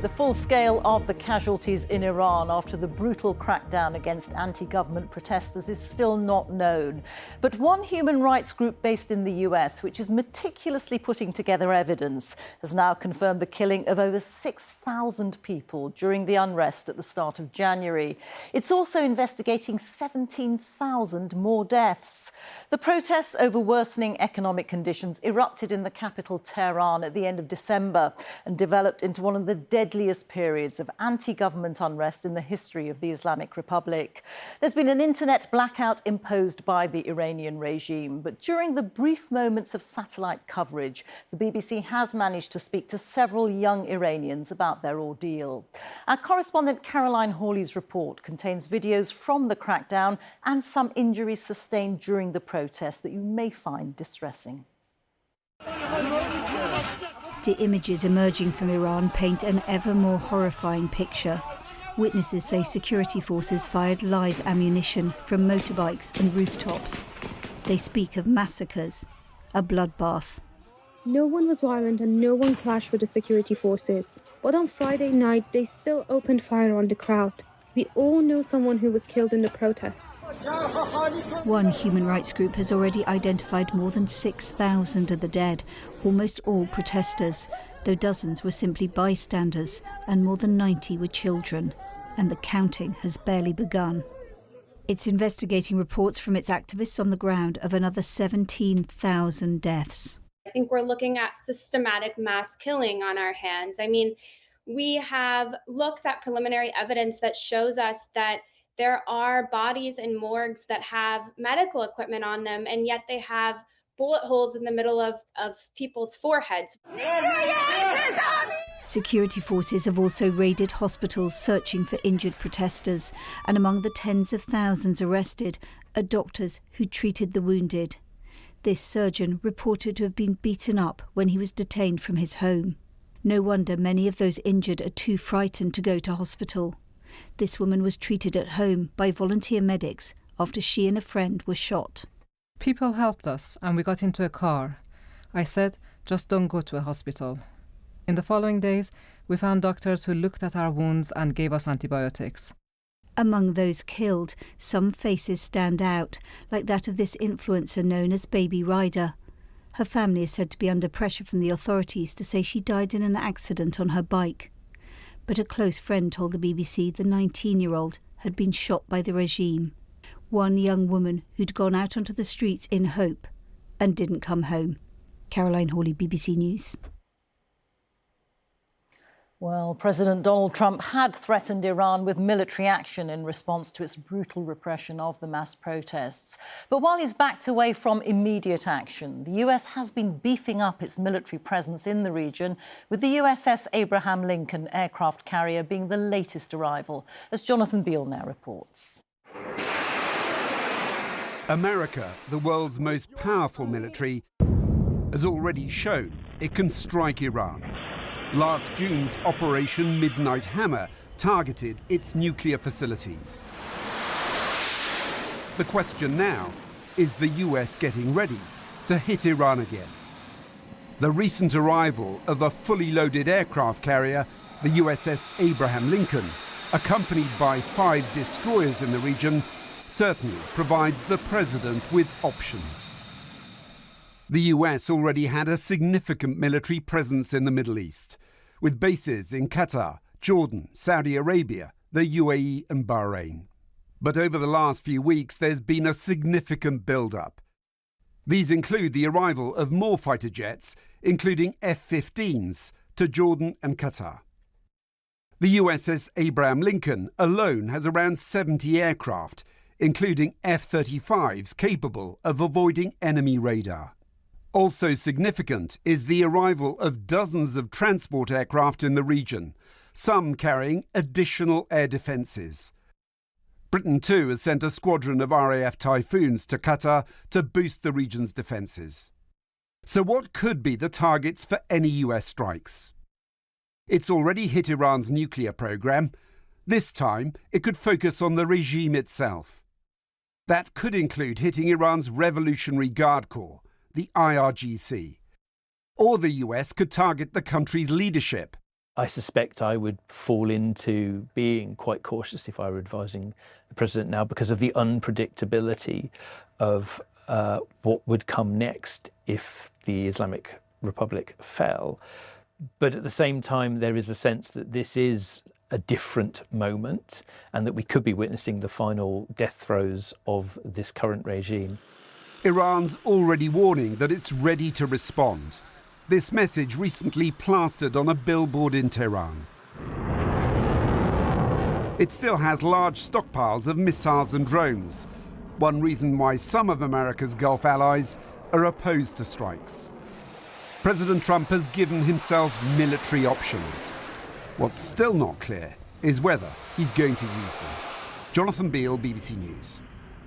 The full scale of the casualties in Iran after the brutal crackdown against anti-government protesters is still not known. But one human rights group based in the US, which is meticulously putting together evidence, has now confirmed the killing of over 6,000 people during the unrest at the start of January. It's also investigating 17,000 more deaths. The protests over worsening economic conditions erupted in the capital Tehran at the end of December and developed into one of the deadliest periods of anti-government unrest in the history of the Islamic Republic. There's been an internet blackout imposed by the Iranian regime, but during the brief moments of satellite coverage, the BBC has managed to speak to several young Iranians about their ordeal. Our correspondent Caroline Hawley's report contains videos from the crackdown and some injuries sustained during the protest that you may find distressing. The images emerging from Iran paint an ever more horrifying picture. Witnesses say security forces fired live ammunition from motorbikes and rooftops. They speak of massacres, a bloodbath. No one was violent and no one clashed with the security forces. But on Friday night, they still opened fire on the crowd. We all know someone who was killed in the protests. One human rights group has already identified more than 6,000 of the dead, almost all protesters, though dozens were simply bystanders and more than 90 were children. And the counting has barely begun. It's investigating reports from its activists on the ground of another 17,000 deaths. I think we're looking at systematic mass killing on our hands. I mean, we have looked at preliminary evidence that shows us that there are bodies in morgues that have medical equipment on them, and yet they have bullet holes in the middle of people's foreheads. Security forces have also raided hospitals searching for injured protesters, and among the tens of thousands arrested are doctors who treated the wounded. This surgeon reported to have been beaten up when he was detained from his home. No wonder many of those injured are too frightened to go to hospital. This woman was treated at home by volunteer medics after she and a friend were shot. People helped us and we got into a car. I said, just don't go to a hospital. In the following days, we found doctors who looked at our wounds and gave us antibiotics. Among those killed, some faces stand out, like that of this influencer known as Baby Rider. Her family is said to be under pressure from the authorities to say she died in an accident on her bike. But a close friend told the BBC the 19-year-old had been shot by the regime. One young woman who'd gone out onto the streets in hope and didn't come home. Caroline Hawley, BBC News. Well, President Donald Trump had threatened Iran with military action in response to its brutal repression of the mass protests. But while he's backed away from immediate action, the US has been beefing up its military presence in the region, with the USS Abraham Lincoln aircraft carrier being the latest arrival, as Jonathan Beale now reports. America, the world's most powerful military, has already shown it can strike Iran. Last June's Operation Midnight Hammer targeted its nuclear facilities. The question now, is the US getting ready to hit Iran again? The recent arrival of a fully loaded aircraft carrier, the USS Abraham Lincoln, accompanied by 5 destroyers in the region, certainly provides the president with options. The US already had a significant military presence in the Middle East, with bases in Qatar, Jordan, Saudi Arabia, the UAE and Bahrain. But over the last few weeks, there's been a significant build-up. These include the arrival of more fighter jets, including F-15s, to Jordan and Qatar. The USS Abraham Lincoln alone has around 70 aircraft, including F-35s capable of avoiding enemy radar. Also significant is the arrival of dozens of transport aircraft in the region, some carrying additional air defences. Britain too has sent a squadron of RAF Typhoons to Qatar to boost the region's defences. So what could be the targets for any US strikes? It's already hit Iran's nuclear programme. This time it could focus on the regime itself. That could include hitting Iran's Revolutionary Guard Corps, the IRGC. Or the US could target the country's leadership, I suspect I would fall into being quite cautious if I were advising the president now, because of the unpredictability of what would come next if the Islamic Republic fell. But at the same time, there is a sense that this is a different moment and that we could be witnessing the final death throes of this current regime. Iran's already warning that it's ready to respond. This message recently plastered on a billboard in Tehran. It still has large stockpiles of missiles and drones, one reason why some of America's Gulf allies are opposed to strikes. President Trump has given himself military options. What's still not clear is whether he's going to use them. Jonathan Beale, BBC News.